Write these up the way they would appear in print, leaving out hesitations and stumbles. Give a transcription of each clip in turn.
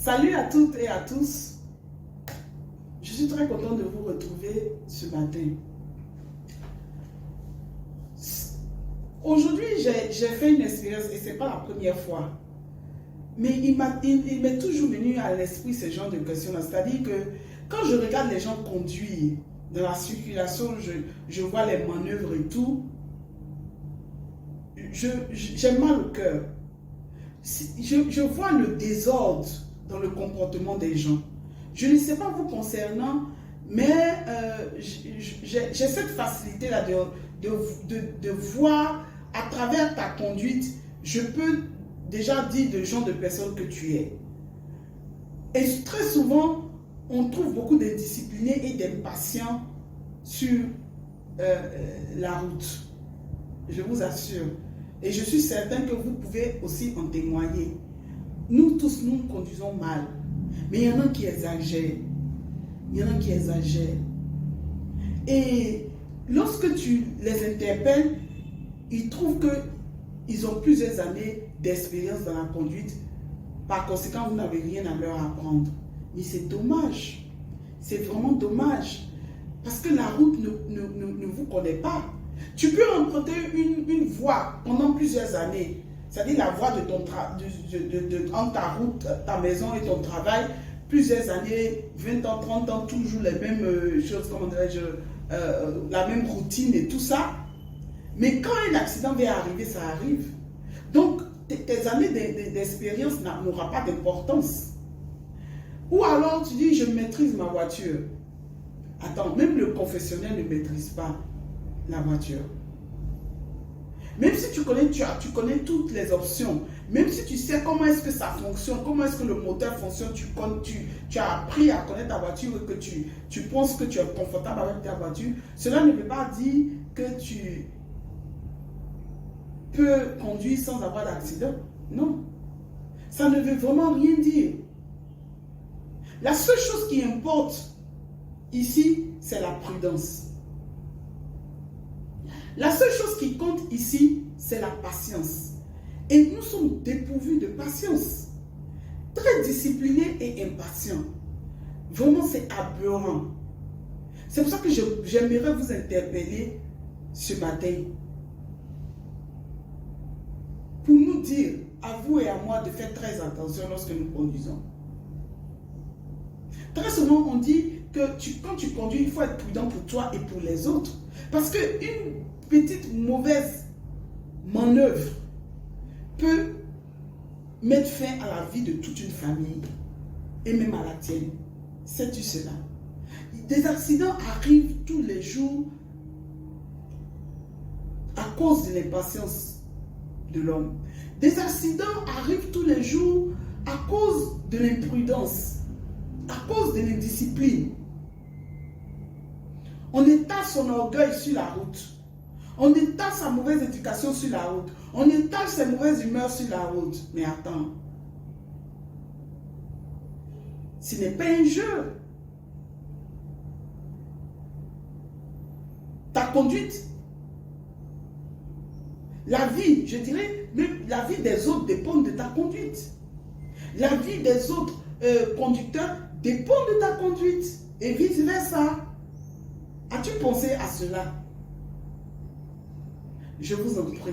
Salut à toutes et à tous. Je suis très content de vous retrouver ce matin. Aujourd'hui, j'ai fait une expérience et ce n'est pas la première fois. Mais il m'est toujours venu à l'esprit ce genre de questions-là. C'est-à-dire que quand je regarde les gens conduire dans la circulation, je vois les manœuvres et tout, j'ai mal au cœur. Je vois le désordre dans le comportement des gens. Je ne sais pas vous concernant, mais j'ai cette facilité-là de voir à travers ta conduite, je peux déjà dire le genre de personne que tu es. Et très souvent, on trouve beaucoup d'indisciplinés et d'impatients sur la route. Je vous assure. Et je suis certain que vous pouvez aussi en témoigner. Nous tous, nous conduisons mal. Mais il y en a qui exagèrent. Il y en a qui exagèrent. Et lorsque tu les interpelles, ils trouvent qu'ils ont plusieurs années d'expérience dans la conduite. Par conséquent, vous n'avez rien à leur apprendre. Mais c'est dommage. C'est vraiment dommage. Parce que la route ne vous connaît pas. Tu peux emprunter une voie pendant plusieurs années. C'est-à-dire la voie entre ta route, ta maison et ton travail. Plusieurs années, 20 ans, 30 ans, toujours les mêmes choses, comment dirais-je, la même routine et tout ça. Mais quand un accident vient arriver, ça arrive. Donc, tes années d'expérience n'auront pas d'importance. Ou alors tu dis, je maîtrise ma voiture. Attends, même le professionnel ne maîtrise pas la voiture. Même si tu connais toutes les options, même si tu sais comment est-ce que ça fonctionne, comment est-ce que le moteur fonctionne, tu as appris à connaître ta voiture et que tu penses que tu es confortable avec ta voiture, cela ne veut pas dire que tu peux conduire sans avoir d'accident. Non. Ça ne veut vraiment rien dire. La seule chose qui importe ici, c'est la prudence. La seule chose qui compte ici, c'est la patience. Et nous sommes dépourvus de patience. Très disciplinés et impatients. Vraiment, c'est aberrant. C'est pour ça que j'aimerais vous interpeller ce matin. Pour nous dire, à vous et à moi, de faire très attention lorsque nous conduisons. Très souvent, on dit que quand tu conduis, il faut être prudent pour toi et pour les autres. Parce qu'une petite mauvaise manœuvre peut mettre fin à la vie de toute une famille et même à la tienne. Sais-tu cela? Des accidents arrivent tous les jours à cause de l'impatience de l'homme. Des accidents arrivent tous les jours à cause de l'imprudence, à cause de l'indiscipline. On étale son orgueil sur la route. On étale sa mauvaise éducation sur la route. On étale ses mauvaises humeurs sur la route. Mais attends. Ce n'est pas un jeu. Ta conduite, la vie, je dirais, même la vie des autres dépend de ta conduite. La vie des autres conducteurs dépend de ta conduite. Et vice-versa. As-tu pensé à cela? Je vous en prie.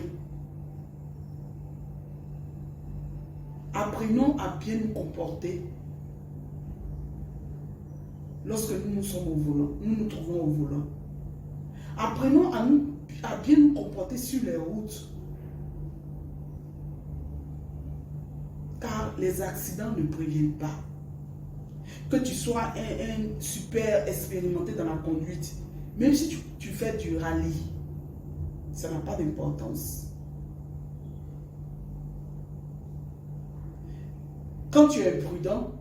Apprenons à bien nous comporter lorsque nous sommes au volant, nous nous trouvons au volant. Apprenons à bien nous comporter sur les routes. Car les accidents ne préviennent pas. Que tu sois un super expérimenté dans la conduite, même si tu fais du rallye, ça n'a pas d'importance. Quand tu es prudent,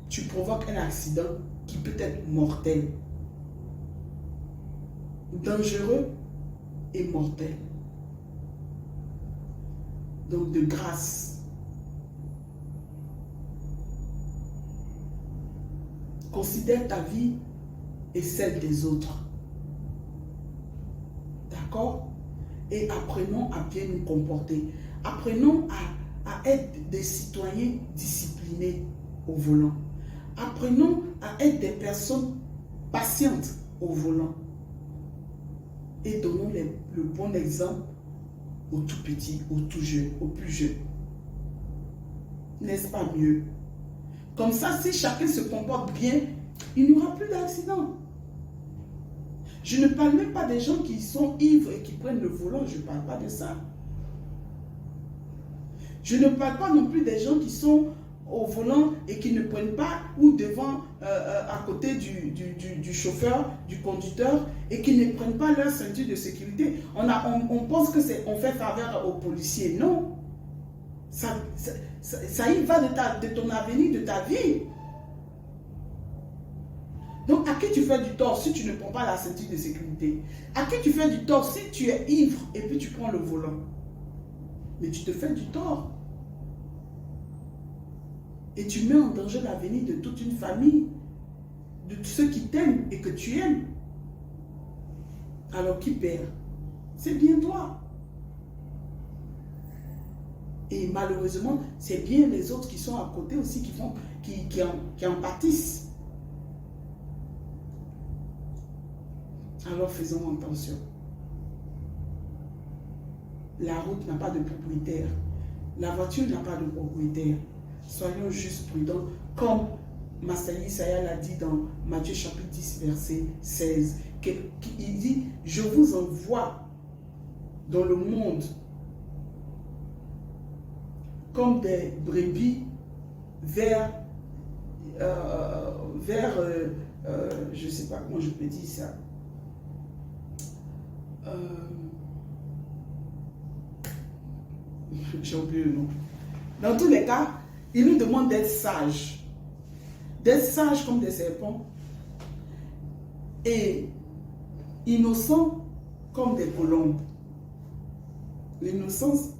tu provoques un accident qui peut être mortel. Dangereux et mortel. Donc de grâce, considère ta vie et celle des autres. D'accord? Et apprenons à bien nous comporter. Apprenons à être des citoyens disciplinés. disciplinés au volant. Apprenons à être des personnes patientes au volant. Et donnons le bon exemple aux tout petits, aux tout jeunes, aux plus jeunes. N'est-ce pas mieux? Comme ça, si chacun se comporte bien, il n'y aura plus d'accidents. Je ne parle même pas des gens qui sont ivres et qui prennent le volant. Je ne parle pas de ça. Je ne parle pas non plus des gens qui sont au volant et qui ne prennent pas ou devant, à côté du chauffeur, du conducteur et qui ne prennent pas leur ceinture de sécurité. On pense que on fait faveur aux policiers. Non. Ça y va de ton avenir, de ta vie. Donc, à qui tu fais du tort si tu ne prends pas la ceinture de sécurité? À qui tu fais du tort si tu es ivre et puis tu prends le volant? Mais tu te fais du tort. Et tu mets en danger l'avenir de toute une famille, de tous ceux qui t'aiment et que tu aimes. Alors qui perd? C'est bien toi. Et malheureusement, c'est bien les autres qui sont à côté aussi qui en pâtissent. Alors faisons attention. La route n'a pas de propriétaire. La voiture n'a pas de propriétaire. Soyons juste prudents, comme Master Isaiah l'a dit dans Matthieu chapitre 10, verset 16. Il dit, je vous envoie dans le monde comme des brebis vers je ne sais pas comment je peux dire ça. J'ai oublié le nom. Dans tous les cas, il nous demande d'être sages. D'être sages comme des serpents. Et innocents comme des colombes. L'innocence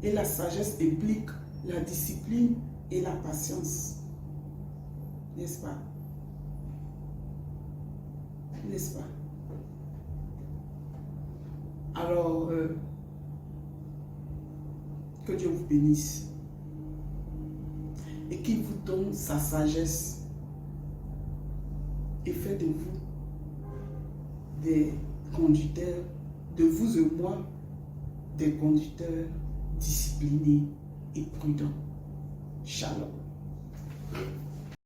et la sagesse impliquent la discipline et la patience. N'est-ce pas? N'est-ce pas? Alors, que Dieu vous bénisse et qu'il vous donne sa sagesse et fait de vous des conducteurs, de vous et moi, des conducteurs disciplinés et prudents. Shalom.